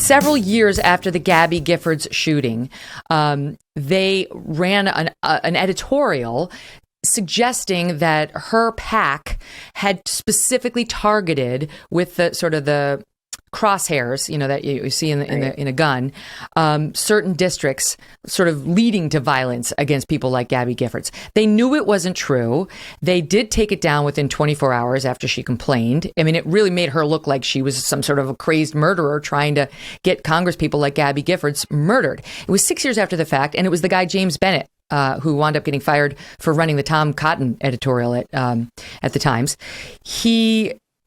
several years after the Gabby Giffords shooting, they ran an editorial suggesting that her PAC had specifically targeted with the sort of the crosshairs, that you see in a gun, certain districts, sort of leading to violence against people like Gabby Giffords. They knew it wasn't true. They did take it down within 24 hours after she complained. I mean, it really made her look like she was some sort of a crazed murderer trying to get Congress people like Gabby Giffords murdered. It was 6 years after the fact, and it was the guy James Bennet, who wound up getting fired for running the Tom Cotton editorial at the Times.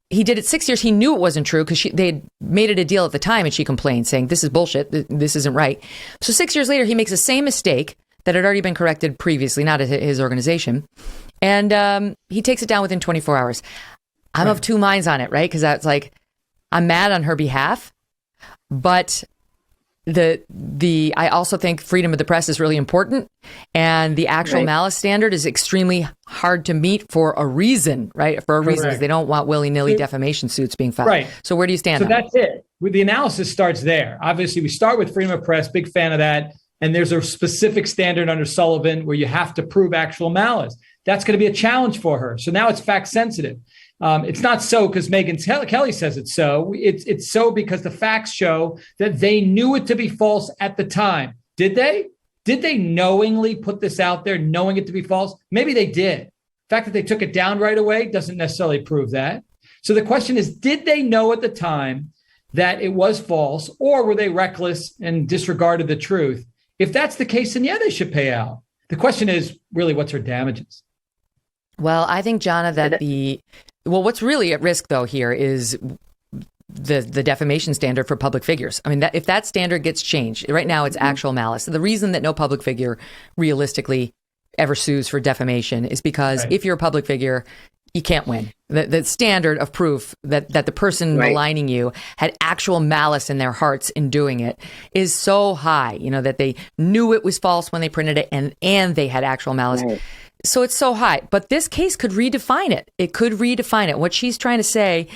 He did it 6 years. He knew it wasn't true because they had made it a deal at the time, and she complained, saying, this is bullshit. This isn't right. So 6 years later, he makes the same mistake that had already been corrected previously, not at his organization. And he takes it down within 24 hours. I'm of two minds on it, right? Because that's like, I'm mad on her behalf, but I also think freedom of the press is really important, and the actual malice standard is extremely hard to meet for a reason, right? For a reason, because they don't want willy-nilly defamation suits being filed. Right. So where do you stand on that's it. The analysis starts there. Obviously, we start with freedom of press, big fan of that, and there's a specific standard under Sullivan where you have to prove actual malice. That's going to be a challenge for her. So now it's fact sensitive. It's not so because Megyn Kelly says it's so. It's so because the facts show that they knew it to be false at the time. Did they? Did they knowingly put this out there, knowing it to be false? Maybe they did. The fact that they took it down right away doesn't necessarily prove that. So the question is, did they know at the time that it was false, or were they reckless and disregarded the truth? If that's the case, then yeah, they should pay out. The question is really, what's her damages? Well, I think, Jonna, that what's really at risk, though, here is the defamation standard for public figures. I mean, if that standard gets changed, right now it's actual malice. The reason that no public figure realistically ever sues for defamation is because if you're a public figure, you can't win. The standard of proof that the person maligning you had actual malice in their hearts in doing it is so high, that they knew it was false when they printed it and they had actual malice. Right. So it's so high, but this case could redefine it. It could redefine it. What she's trying to say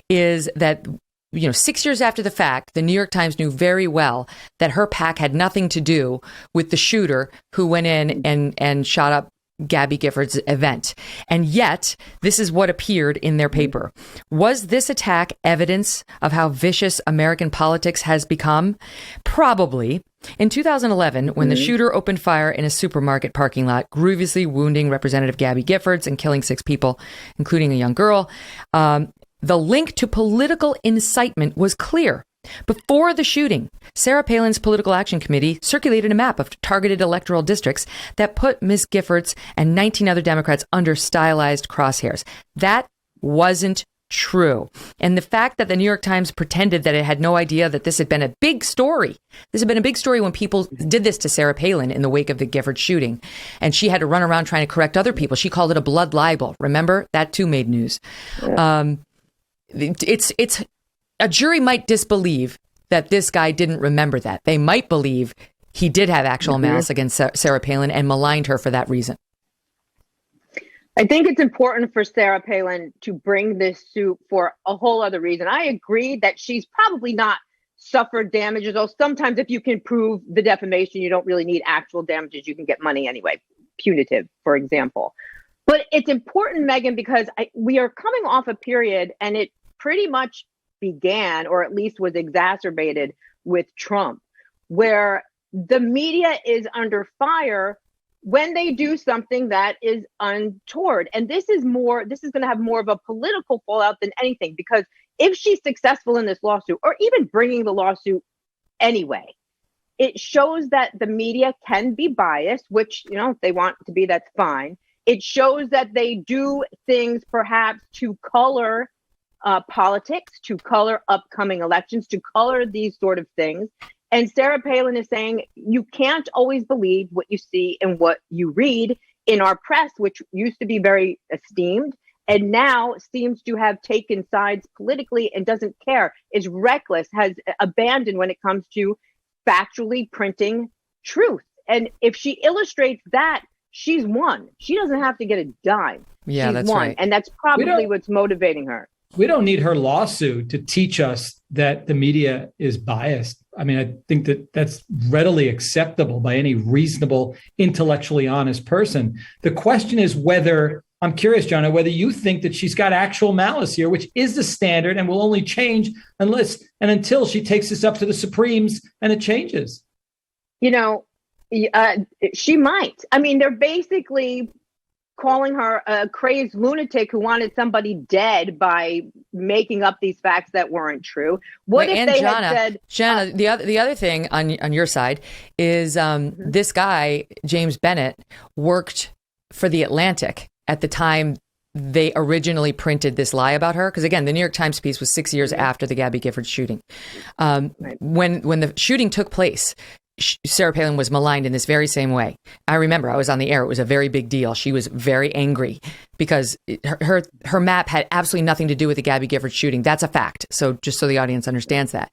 is that, 6 years after the fact, the New York Times knew very well that her PAC had nothing to do with the shooter who went in and shot up Gabby Giffords' event. And yet, this is what appeared in their paper. Was this attack evidence of how vicious American politics has become? Probably. In 2011, when the shooter opened fire in a supermarket parking lot, grievously wounding Representative Gabby Giffords and killing 6 people, including a young girl, the link to political incitement was clear. Before the shooting, Sarah Palin's Political Action Committee circulated a map of targeted electoral districts that put Ms. Giffords and 19 other Democrats under stylized crosshairs. That wasn't true. And the fact that the New York Times pretended that it had no idea that this had been a big story. This had been a big story when people did this to Sarah Palin in the wake of the Giffords shooting. And she had to run around trying to correct other people. She called it a blood libel. Remember? That too made news. It's a jury might disbelieve that this guy didn't remember that. They might believe he did have actual malice against Sarah Palin and maligned her for that reason. I think it's important for Sarah Palin to bring this suit for a whole other reason. I agree that she's probably not suffered damages, though sometimes if you can prove the defamation, you don't really need actual damages. You can get money anyway, punitive, for example. But it's important, Megyn, because we are coming off a period, and it pretty much began, or at least was exacerbated with Trump, where the media is under fire when they do something that is untoward. And this is going to have more of a political fallout than anything, because if she's successful in this lawsuit, or even bringing the lawsuit anyway, it shows that the media can be biased, which, if they want to be, that's fine. It shows that they do things perhaps to color politics, to color upcoming elections, to color these sort of things. And Sarah Palin is saying you can't always believe what you see and what you read in our press, which used to be very esteemed and now seems to have taken sides politically and doesn't care, is reckless, has abandoned when it comes to factually printing truth. And if she illustrates that, she's won. She doesn't have to get a dime. Yeah, she's that's won. right. And that's probably what's motivating her. We don't need her lawsuit to teach us that the media is biased. I mean, I think that that's readily acceptable by any reasonable, intellectually honest person. The question is whether, I'm curious, Jonna, whether you think that she's got actual malice here, which is the standard and will only change unless and until she takes this up to the Supremes and it changes. You know, she might. I mean, they're basically calling her a crazed lunatic who wanted somebody dead by making up these facts that weren't true. What if they had said, Jonna, the other thing on your side is this guy, James Bennet, worked for The Atlantic at the time they originally printed this lie about her. Because again, the New York Times piece was 6 years after the Gabby Gifford shooting. When the shooting took place, Sarah Palin was maligned in this very same way. I remember I was on the air. It was a very big deal. She was very angry because her map had absolutely nothing to do with the Gabby Gifford shooting. That's a fact. So just so the audience understands that.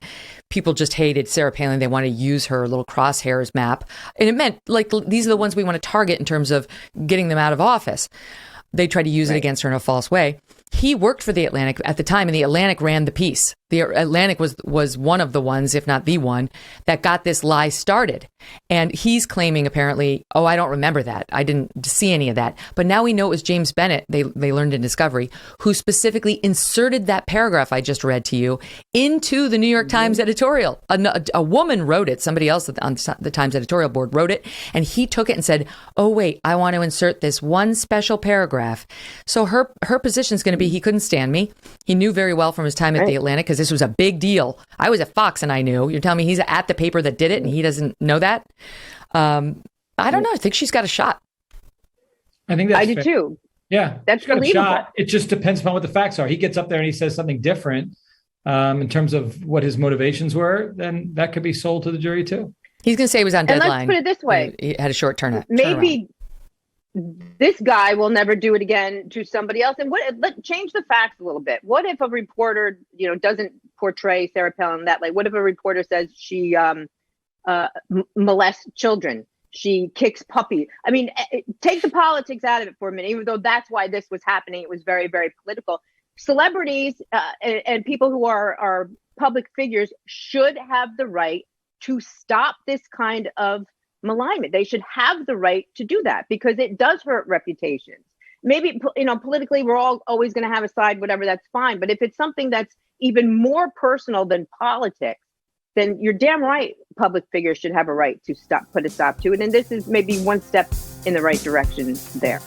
People just hated Sarah Palin. They wanted to use her little crosshairs map. And it meant, like, these are the ones we want to target in terms of getting them out of office. They tried to use it against her in a false way. He worked for The Atlantic at the time, and The Atlantic ran the piece. The Atlantic was one of the ones, if not the one, that got this lie started. And he's claiming, apparently, oh, I don't remember that. I didn't see any of that. But now we know it was James Bennet, they learned in Discovery, who specifically inserted that paragraph I just read to you into the New York Times editorial. A woman wrote it. Somebody else on the Times editorial board wrote it. And he took it and said, oh, wait, I want to insert this one special paragraph. So her position is going to be, he couldn't stand me. He knew very well from his time at The Atlantic, because this was a big deal. I was at Fox and I knew. You're telling me he's at the paper that did it and he doesn't know that? I don't know. I think she's got a shot. I think that's I do fair. too. Yeah, that's got believable. a shot. It just depends upon what the facts are. He gets up there and he says something different in terms of what his motivations were, then that could be sold to the jury too. He's going to say he was on deadline. And let's put it this way. He had a short turnaround. Maybe this guy will never do it again to somebody else. And let's change the facts a little bit. What if a reporter, doesn't portray Sarah Palin that way? What if a reporter says she molests children? She kicks puppies. I mean, take the politics out of it for a minute, even though that's why this was happening. It was very, very political. Celebrities and people who are public figures should have the right to stop this kind of malignment. They should have the right to do that because it does hurt reputations. Maybe, politically, we're all always going to have a side, whatever, that's fine. But if it's something that's even more personal than politics, then you're damn right public figures should have a right to put a stop to it. And this is maybe one step in the right direction there.